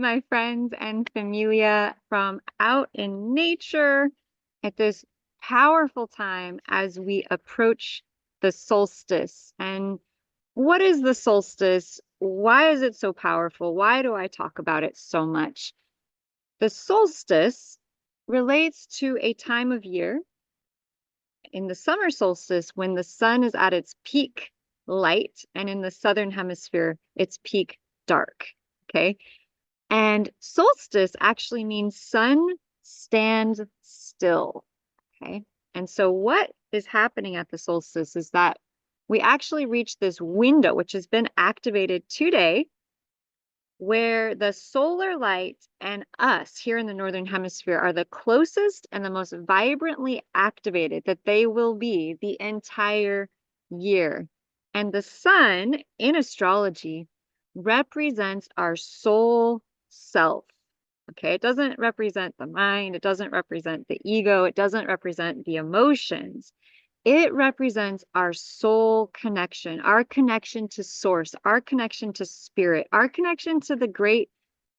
my friends and familia from out in nature at this powerful time as we approach the solstice. And what is the solstice? Why is it so powerful? Why do I talk about it so much? The solstice relates to a time of year in the summer solstice when the sun is at its peak light, and in the southern hemisphere, its peak dark. Okay. And solstice actually means sun stands still. Okay. And so what is happening at the solstice is that we actually reach this window, which has been activated today, where the solar light and us here in the northern hemisphere are the closest and the most vibrantly activated that they will be the entire year. And the sun in astrology represents our soul self. Okay, it doesn't represent the mind, it doesn't represent the ego, it doesn't represent the emotions. It represents our soul connection, our connection to source, our connection to spirit, our connection to the great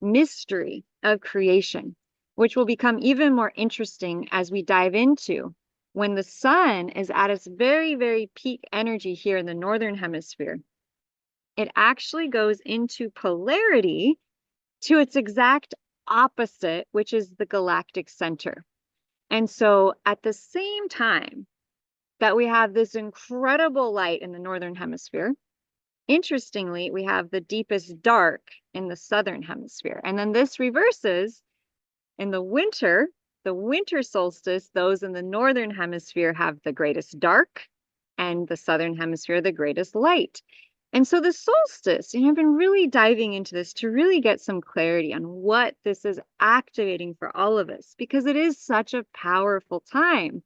mystery of creation, which will become even more interesting as we dive into when the sun is at its very, very peak energy here in the northern hemisphere. It actually goes into polarity to its exact opposite, which is the galactic center. And so at the same time that we have this incredible light in the northern hemisphere, interestingly, we have the deepest dark in the southern hemisphere. And then this reverses in the winter solstice, those in the northern hemisphere have the greatest dark, and the southern hemisphere the greatest light. And so the solstice, I've been really diving into this to really get some clarity on what this is activating for all of us, because it is such a powerful time.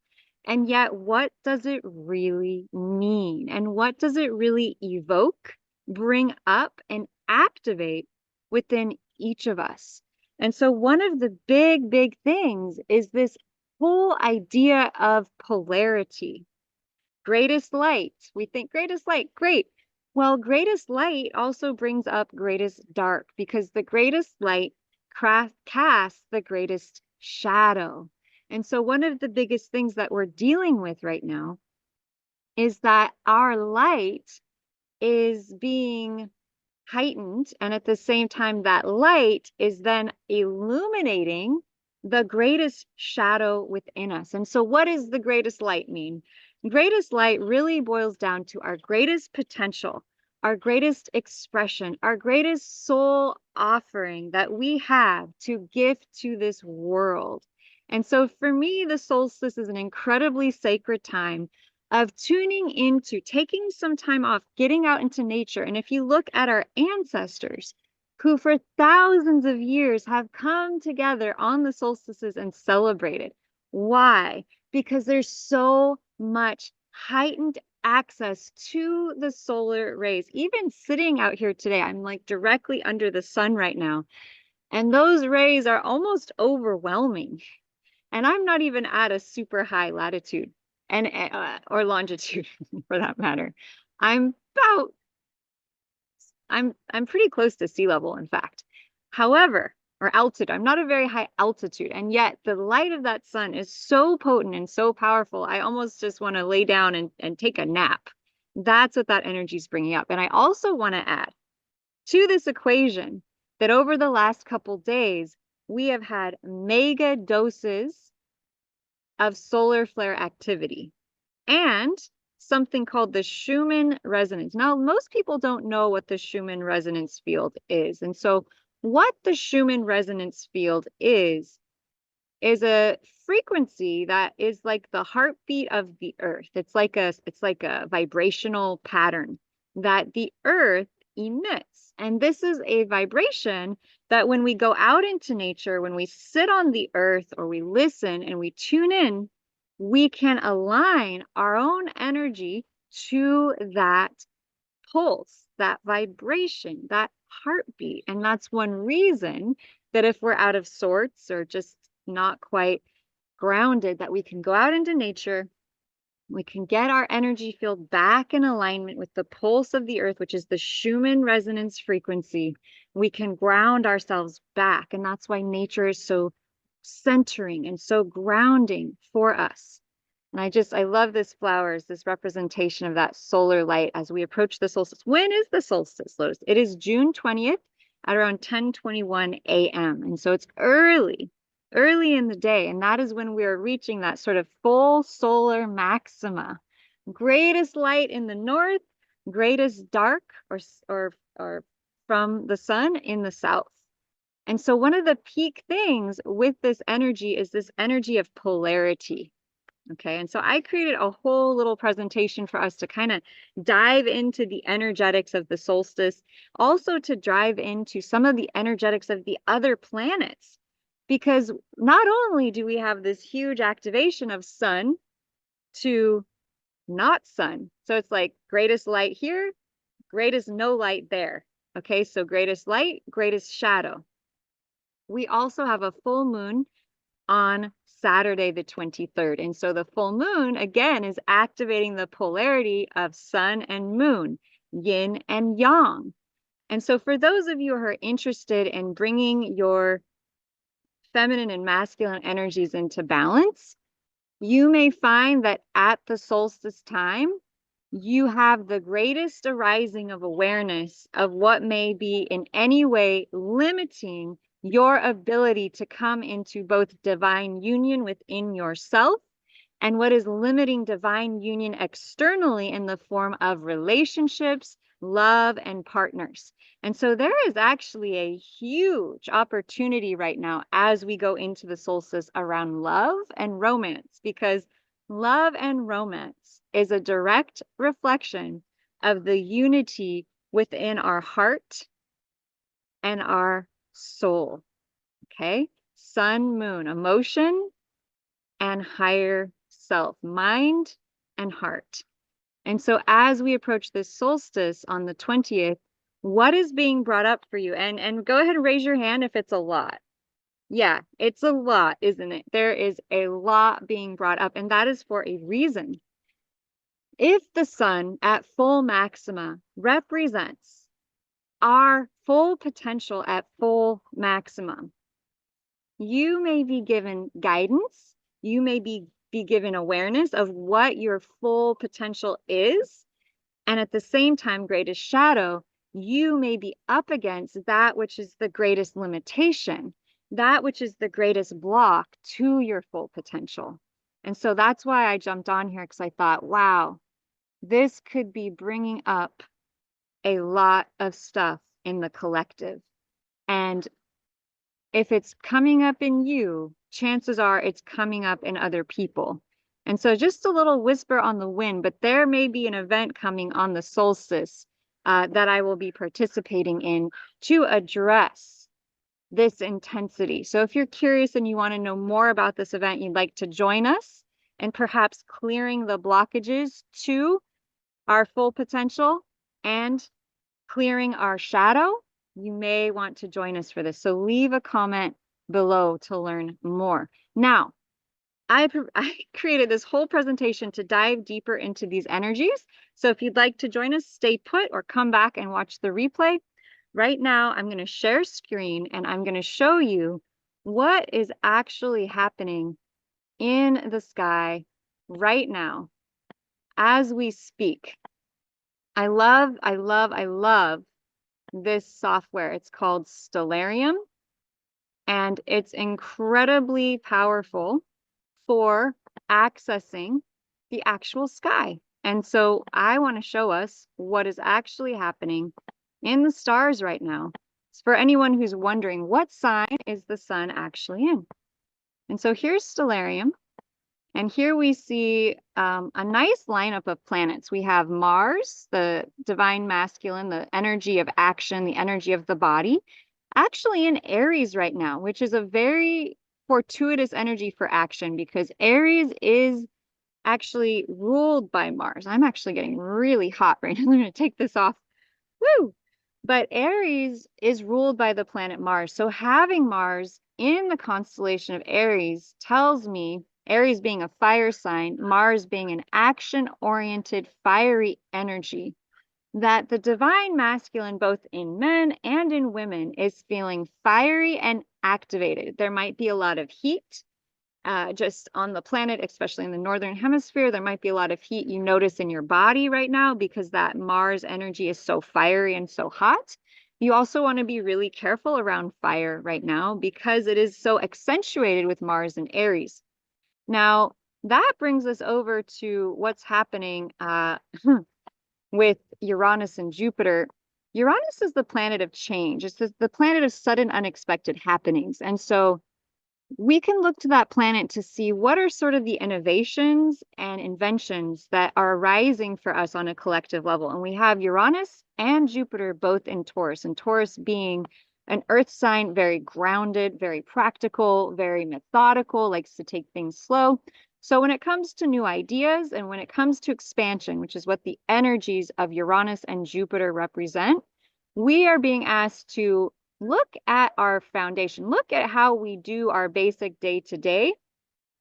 And yet, what does it really mean? And what does it really evoke, bring up, and activate within each of us? And so one of the big, big things is this whole idea of polarity. Greatest light. We think greatest light, great. Well, greatest light also brings up greatest dark, because the greatest light casts the greatest shadow. And so one of the biggest things that we're dealing with right now is that our light is being heightened, and at the same time that light is then illuminating the greatest shadow within us. And so what does the greatest light mean? Greatest light really boils down to our greatest potential, our greatest expression, our greatest soul offering that we have to give to this world. And so for me, the solstice is an incredibly sacred time of tuning into, taking some time off, getting out into nature. And if you look at our ancestors, who for thousands of years have come together on the solstices and celebrated. Why? Because there's so much heightened access to the solar rays. Even sitting out here today, I'm like directly under the sun right now, and those rays are almost overwhelming. And I'm not even at a super high latitude and or longitude for that matter. I'm about I'm pretty close to sea level, in fact. However, or altitude, I'm not a very high altitude, and yet the light of that sun is so potent and so powerful. I almost just want to lay down and take a nap. That's what that energy is bringing up. And I also want to add to this equation that over the last couple days, we have had mega doses of solar flare activity and something called the Schumann resonance. Now, most people don't know what the Schumann resonance field is. And so what the Schumann resonance field is a frequency that is like the heartbeat of the earth. It's like a vibrational pattern that the earth emits. And this is a vibration that when we go out into nature, when we sit on the earth or we listen and we tune in, we can align our own energy to that pulse, that vibration, that heartbeat. And that's one reason that if we're out of sorts or just not quite grounded, that we can go out into nature We can get our energy field back in alignment with the pulse of the earth, which is the Schumann resonance frequency. We can ground ourselves back. And that's why nature is so centering and so grounding for us. And I love this flowers, this representation of that solar light as we approach the solstice. When is the solstice, Lotus? It is June 20th at around 10:21 a.m. And so it's early in the day. And that is when we are reaching that sort of full solar maxima. Greatest light in the north, greatest dark or from the sun in the south. And so one of the peak things with this energy is this energy of polarity. Okay, and so I created a whole little presentation for us to kind of dive into the energetics of the solstice, also to dive into some of the energetics of the other planets. Because not only do we have this huge activation of sun to not sun, so it's like greatest light here, greatest no light there. Okay, so greatest light, greatest shadow. We also have a full moon on Saturday, the 23rd. And so the full moon, again, is activating the polarity of sun and moon, yin and yang. And so for those of you who are interested in bringing your feminine and masculine energies into balance, you may find that at the solstice time, you have the greatest arising of awareness of what may be in any way limiting your ability to come into both divine union within yourself and what is limiting divine union externally in the form of relationships, love, and partners. And so there is actually a huge opportunity right now as we go into the solstice around love and romance, because love and romance is a direct reflection of the unity within our heart and our soul. Okay? Sun, moon, emotion and higher self, mind and heart. And so as we approach this solstice on the 20th, what is being brought up for you? And go ahead and raise your hand if it's a lot. Yeah, it's a lot, isn't it? There is a lot being brought up, and that is for a reason. If the sun at full maxima represents our full potential at full maximum, you may be given guidance, you may be given awareness of what your full potential is, and at the same time, greatest shadow, you may be up against that which is the greatest limitation, that which is the greatest block to your full potential. And so that's why I jumped on here, because I thought, wow, this could be bringing up a lot of stuff in the collective. And if it's coming up in you, chances are it's coming up in other people. And so just a little whisper on the wind, but there may be an event coming on the solstice that I will be participating in to address this intensity. So if you're curious and you want to know more about this event, you'd like to join us and perhaps clearing the blockages to our full potential and clearing our shadow, you may want to join us for this. So leave a comment below to learn more. Now, I created this whole presentation to dive deeper into these energies. So if you'd like to join us, stay put or come back and watch the replay. Right now, I'm going to share screen and I'm going to show you what is actually happening in the sky right now as we speak. I love this software. It's called Stellarium, and it's incredibly powerful for accessing the actual sky. And so I want to show us what is actually happening in the stars right now. It's for anyone who's wondering, what sign is the sun actually in? And so here's Stellarium. And here we see a nice lineup of planets. We have Mars, the divine masculine, the energy of action, the energy of the body, actually in Aries right now, which is a very fortuitous energy for action because Aries is actually ruled by Mars. I'm actually getting really hot right now. I'm going to take this off. Woo! But Aries is ruled by the planet Mars. So having Mars in the constellation of Aries tells me Aries being a fire sign, Mars being an action-oriented, fiery energy, that the divine masculine, both in men and in women, is feeling fiery and activated. There might be a lot of heat just on the planet, especially in the northern hemisphere. There might be a lot of heat you notice in your body right now because that Mars energy is so fiery and so hot. You also want to be really careful around fire right now because it is so accentuated with Mars and Aries. Now, that brings us over to what's happening with Uranus and Jupiter. Uranus is the planet of change. It's the planet of sudden, unexpected happenings. And so we can look to that planet to see what are sort of the innovations and inventions that are arising for us on a collective level. And we have Uranus and Jupiter both in Taurus, and Taurus being an earth sign, very grounded, very practical, very methodical, likes to take things slow. So when it comes to new ideas and when it comes to expansion, which is what the energies of Uranus and Jupiter represent, we are being asked to look at our foundation, look at how we do our basic day to day,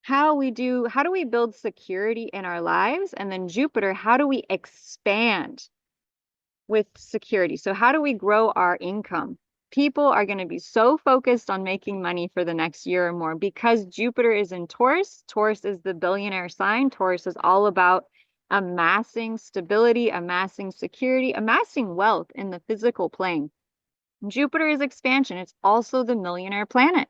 how do we build security in our lives? And then Jupiter, how do we expand with security? So how do we grow our income? People are going to be so focused on making money for the next year or more because Jupiter is in Taurus. Taurus is the billionaire sign. Taurus is all about amassing stability, amassing security, amassing wealth in the physical plane. Jupiter is expansion. It's also the millionaire planet.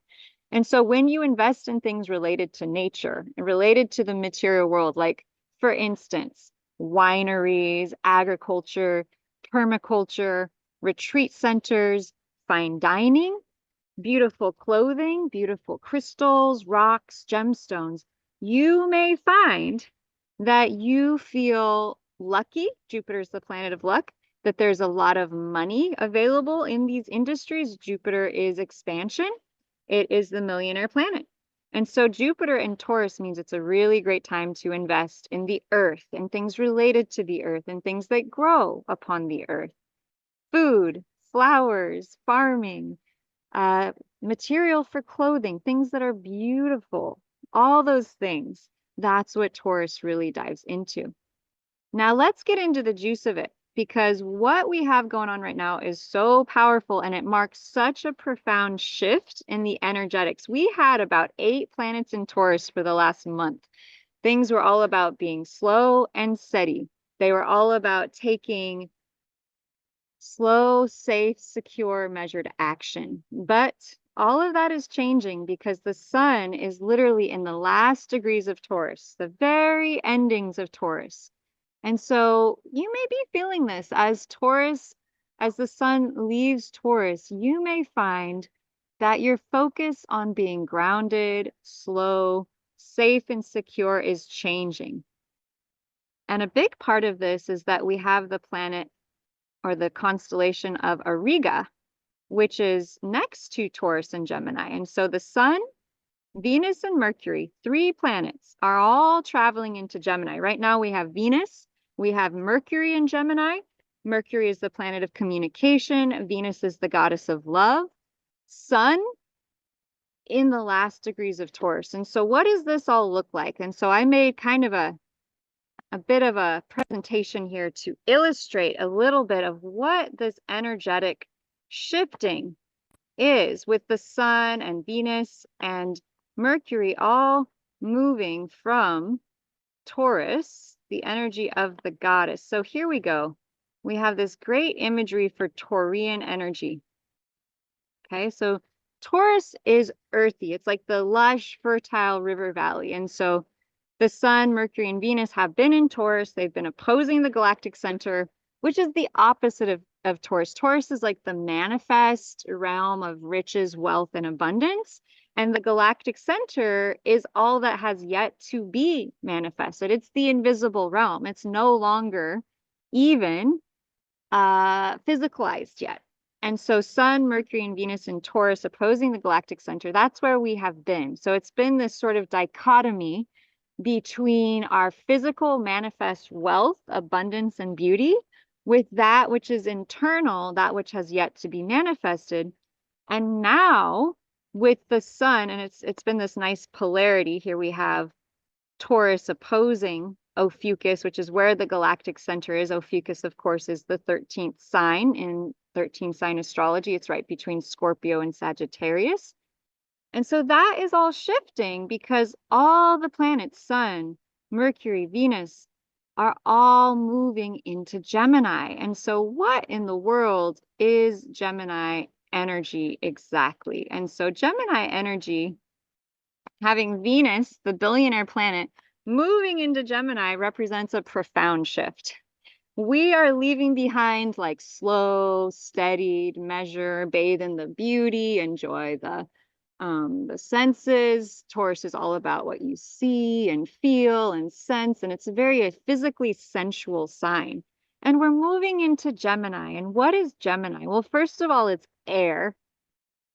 And so when you invest in things related to nature, related to the material world, like for instance, wineries, agriculture, permaculture, retreat centers, fine dining, beautiful clothing, beautiful crystals, rocks, gemstones, you may find that you feel lucky. Jupiter is the planet of luck, that there's a lot of money available in these industries. Jupiter is expansion. It is the millionaire planet. And so Jupiter in Taurus means it's a really great time to invest in the earth and things related to the earth and things that grow upon the earth. Food, flowers, farming, material for clothing, things that are beautiful, all those things. That's what Taurus really dives into. Now let's get into the juice of it, because what we have going on right now is so powerful and it marks such a profound shift in the energetics. We had about 8 planets in Taurus for the last month. Things were all about being slow and steady. They were all about taking slow, safe, secure, measured action. But all of that is changing because the sun is literally in the last degrees of Taurus, the very endings of Taurus. And so you may be feeling this as Taurus, as the sun leaves Taurus, you may find that your focus on being grounded, slow, safe, and secure is changing. And a big part of this is that we have the planet or the constellation of Auriga, which is next to Taurus and Gemini. And so the sun, Venus, and Mercury, 3 planets, are all traveling into Gemini. Right now we have Venus, we have Mercury in Gemini. Mercury is the planet of communication. Venus is the goddess of love. Sun in the last degrees of Taurus. And so what does this all look like? And so I made kind of a bit of a presentation here to illustrate a little bit of what this energetic shifting is with the sun and Venus and Mercury all moving from Taurus, the energy of the goddess. So here we go. We have this great imagery for Taurian energy. Okay, so Taurus is earthy. It's like the lush, fertile river valley. And so the sun, Mercury, and Venus have been in Taurus. They've been opposing the galactic center, which is the opposite of Taurus. Taurus is like the manifest realm of riches, wealth, and abundance. And the galactic center is all that has yet to be manifested. It's the invisible realm. It's no longer even physicalized yet. And so Sun, Mercury, and Venus in Taurus opposing the galactic center, that's where we have been. So it's been this sort of dichotomy between our physical manifest wealth, abundance, and beauty with that which is internal, that which has yet to be manifested. And now with the sun, and it's been this nice polarity here, we have Taurus opposing Ophiuchus, which is where the galactic center is. Ophiuchus, of course, is the 13th sign in 13 sign astrology. It's right between Scorpio and Sagittarius. And so that is all shifting because all the planets, Sun, Mercury, Venus, are all moving into Gemini. And so, what in the world is Gemini energy exactly? And so, Gemini energy, having Venus, the billionaire planet, moving into Gemini, represents a profound shift. We are leaving behind like slow, steadied measure, bathe in the beauty, enjoy the senses. Taurus is all about what you see and feel and sense, and it's a very physically sensual sign. And we're moving into Gemini. And what is Gemini? Well, first of all, it's air.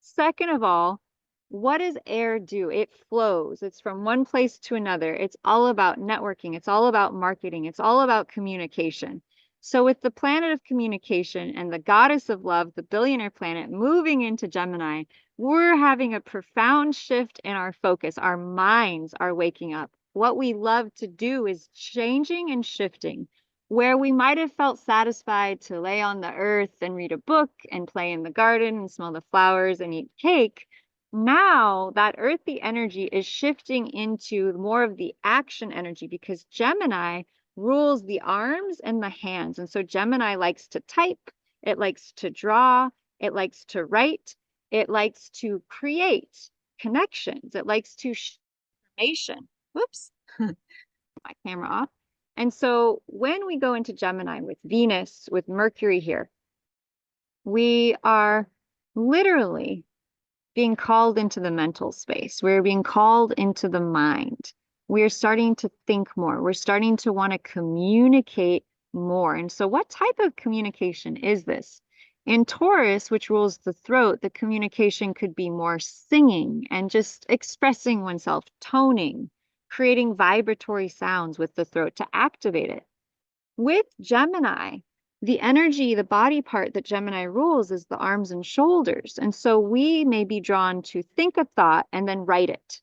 Second of all, what does air do? It flows. It's from one place to another. It's all about networking. It's all about marketing. It's all about communication. So, with the planet of communication and the goddess of love, the billionaire planet, moving into Gemini, we're having a profound shift in our focus. Our minds are waking up. What we love to do is changing and shifting. Where we might have felt satisfied to lay on the earth and read a book and play in the garden and smell the flowers and eat cake, now that earthy energy is shifting into more of the action energy because Gemini rules the arms and the hands. And so Gemini likes to type, it likes to draw, it likes to write, it likes to create connections, it likes to share information. Whoops, my camera off. And so when we go into Gemini with Venus, with Mercury here, we are literally being called into the mental space. We're being called into the mind. We're starting to think more. We're starting to want to communicate more. And so what type of communication is this? In Taurus, which rules the throat, the communication could be more singing and just expressing oneself, toning, creating vibratory sounds with the throat to activate it. With Gemini, the energy, the body part that Gemini rules is the arms and shoulders. And so we may be drawn to think a thought and then write it.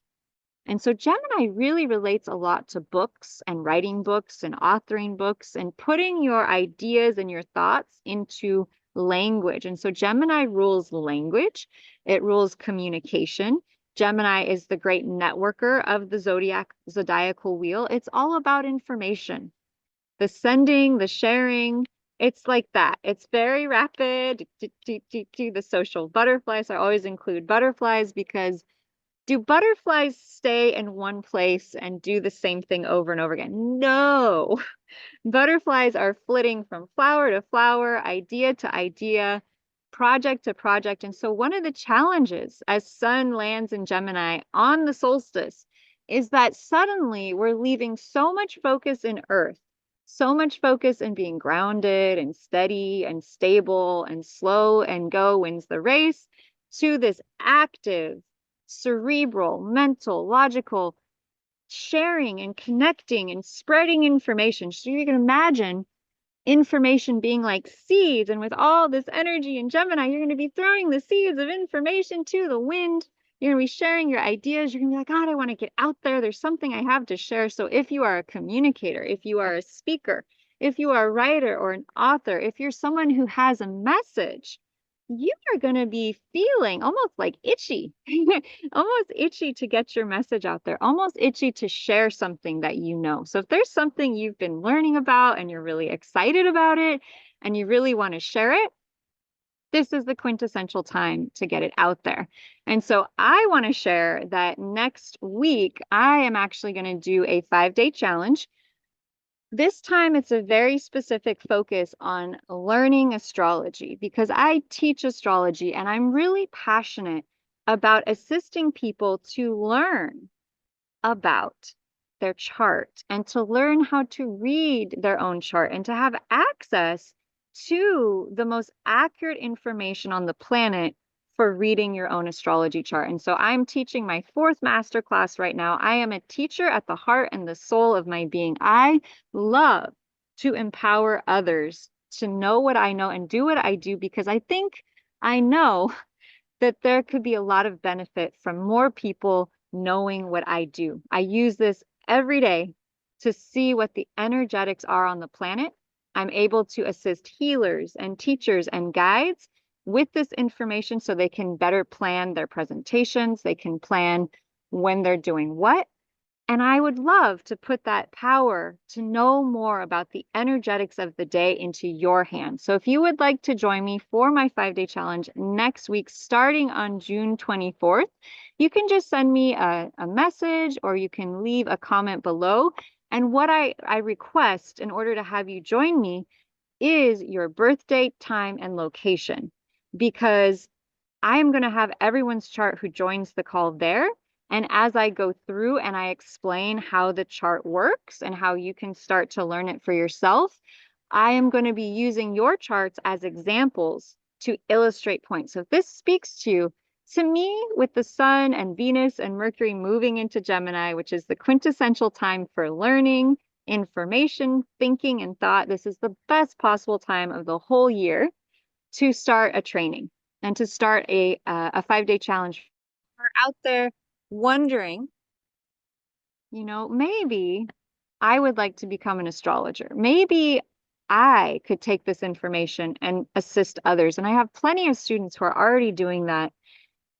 And so Gemini really relates a lot to books and writing books and authoring books and putting your ideas and your thoughts into language. And so Gemini rules language, it rules communication. Gemini is the great networker of the zodiacal wheel. It's all about information, the sending, the sharing. It's like that. It's very rapid. The social butterflies. I always include butterflies because do butterflies stay in one place and do the same thing over and over again? No. Butterflies are flitting from flower to flower, idea to idea, project to project. And so one of the challenges as Sun lands in Gemini on the solstice is that suddenly we're leaving so much focus in Earth, so much focus in being grounded and steady and stable and slow and go wins the race, to this active, cerebral, mental, logical sharing and connecting and spreading information. So you can imagine information being like seeds, and with all this energy in Gemini, you're going to be throwing the seeds of information to the wind. You're going to be sharing your ideas. You're going to be like, God, I want to get out there. There's something I have to share. So if you are a communicator, if you are a speaker, if you are a writer or an author, if you're someone who has a message, you are going to be feeling almost like itchy, almost itchy to get your message out there, almost itchy to share something that you know. So if there's something you've been learning about and you're really excited about it and you really want to share it, this is the quintessential time to get it out there. And so I want to share that next week, I am actually going to do a 5-day challenge. This time, it's a very specific focus on learning astrology because I teach astrology and I'm really passionate about assisting people to learn about their chart and to learn how to read their own chart and to have access to the most accurate information on the planet for reading your own astrology chart. And so I'm teaching my 4th masterclass right now. I am a teacher at the heart and the soul of my being. I love to empower others to know what I know and do what I do because I think I know that there could be a lot of benefit from more people knowing what I do. I use this every day to see what the energetics are on the planet. I'm able to assist healers and teachers and guides with this information so they can better plan their presentations. They can plan when they're doing what. And I would love to put that power to know more about the energetics of the day into your hands. So if you would like to join me for my 5-day challenge next week, starting on June 24th, you can just send me a message or you can leave a comment below. And what I request in order to have you join me is your birth date, time, and location, because I am going to have everyone's chart who joins the call there. And as I go through and I explain how the chart works and how you can start to learn it for yourself, I am going to be using your charts as examples to illustrate points. So if this speaks to me, with the Sun and Venus and Mercury moving into Gemini, which is the quintessential time for learning, information, thinking, and thought, this is the best possible time of the whole year to start a training and to start a 5-day challenge. Are out there wondering, maybe I would like to become an astrologer. Maybe I could take this information and assist others. And I have plenty of students who are already doing that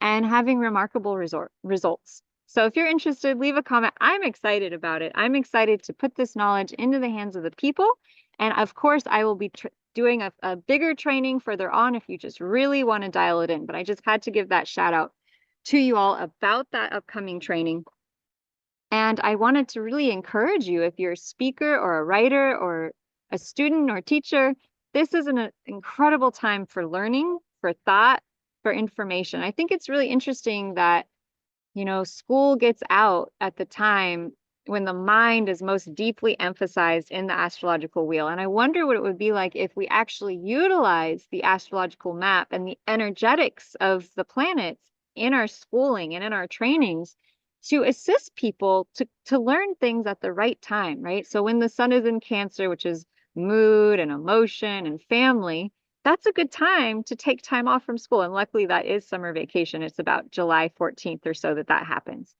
and having remarkable results. So if you're interested, leave a comment. I'm excited about it. I'm excited to put this knowledge into the hands of the people. And of course, I will be doing a bigger training further on if you just really want to dial it in. But I just had to give that shout out to you all about that upcoming training. And I wanted to really encourage you, if you're a speaker or a writer or a student or teacher, this is an incredible time for learning, for thought, for information. I think it's really interesting that, school gets out at the time when the mind is most deeply emphasized in the astrological wheel. And I wonder what it would be like if we actually utilize the astrological map and the energetics of the planets in our schooling and in our trainings to assist people to learn things at the right time, right? So when the sun is in Cancer, which is mood and emotion and family, that's a good time to take time off from school. And luckily that is summer vacation. It's about July 14th or so that happens.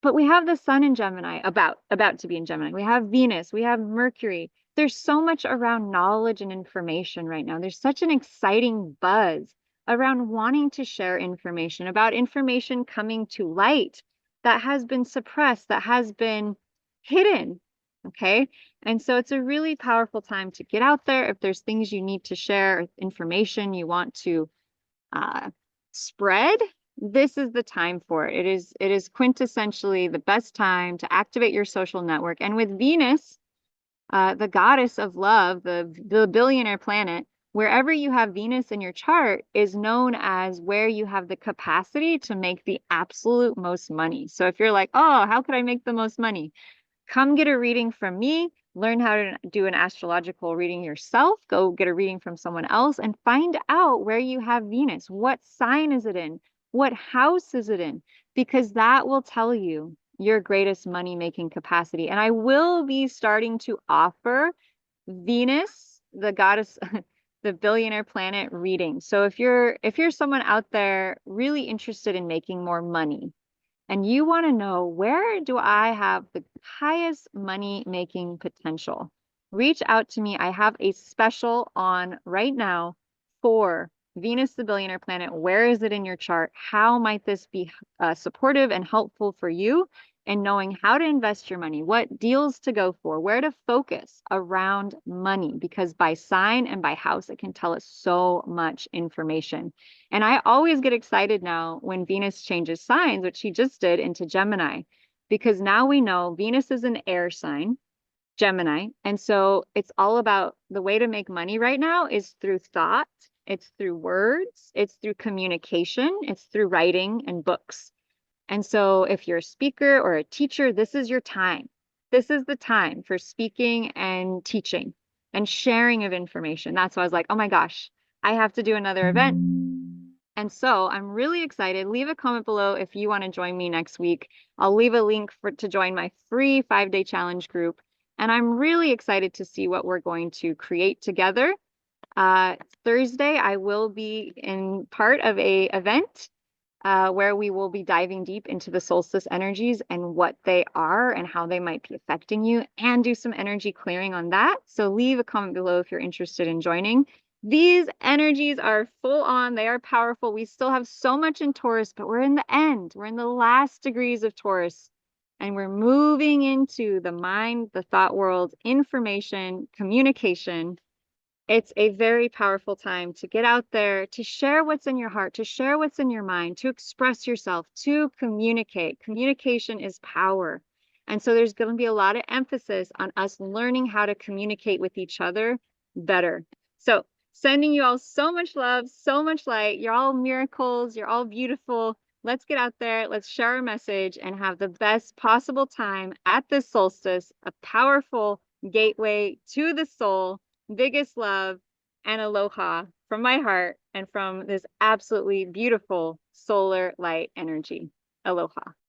But we have the sun in Gemini, about to be in Gemini. We have Venus, we have Mercury. There's so much around knowledge and information right now. There's such an exciting buzz around wanting to share information, about information coming to light that has been suppressed, that has been hidden. Okay. And so it's a really powerful time to get out there. If there's things you need to share, information you want to spread, this is the time for it. It is quintessentially the best time to activate your social network. And with Venus, the goddess of love, the billionaire planet, wherever you have Venus in your chart is known as where you have the capacity to make the absolute most money. So if you're like, oh, how could I make the most money? Come get a reading from me, learn how to do an astrological reading yourself, go get a reading from someone else and find out where you have Venus. What sign is it in? What house is it in? Because that will tell you your greatest money-making capacity. And I will be starting to offer Venus, the goddess, the billionaire planet reading. So if you're someone out there really interested in making more money, and you want to know, where do I have the highest money making potential? Reach out to me. I have a special on right now for Venus, the billionaire planet. Where is it in your chart? How might this be supportive and helpful for you in knowing how to invest your money, what deals to go for, where to focus around money? Because by sign and by house, it can tell us so much information. And I always get excited now when Venus changes signs, which she just did, into Gemini, because now we know Venus is an air sign, Gemini. And so it's all about the way to make money right now is through thought, it's through words, it's through communication, it's through writing and books. And so if you're a speaker or a teacher, this is your time. This is the time for speaking and teaching and sharing of information. That's why I was like, oh my gosh, I have to do another event. And so I'm really excited. Leave a comment below if you want to join me next week. I'll leave a link to join my free 5-day challenge group. And I'm really excited to see what we're going to create together. Thursday, I will be in part of a event where we will be diving deep into the solstice energies and what they are and how they might be affecting you, and do some energy clearing on that. So leave a comment below if you're interested in joining. These energies are full on, they are powerful. We still have so much in Taurus, but we're in the end. We're in the last degrees of Taurus, and we're moving into the mind, the thought world, information, communication. It's a very powerful time to get out there, to share what's in your heart, to share what's in your mind, to express yourself, to communicate. Communication is power. And so there's going to be a lot of emphasis on us learning how to communicate with each other better. So sending you all so much love, so much light. You're all miracles. You're all beautiful. Let's get out there. Let's share our message and have the best possible time at this solstice, a powerful gateway to the soul. Biggest love and aloha from my heart and from this absolutely beautiful solar light energy. Aloha.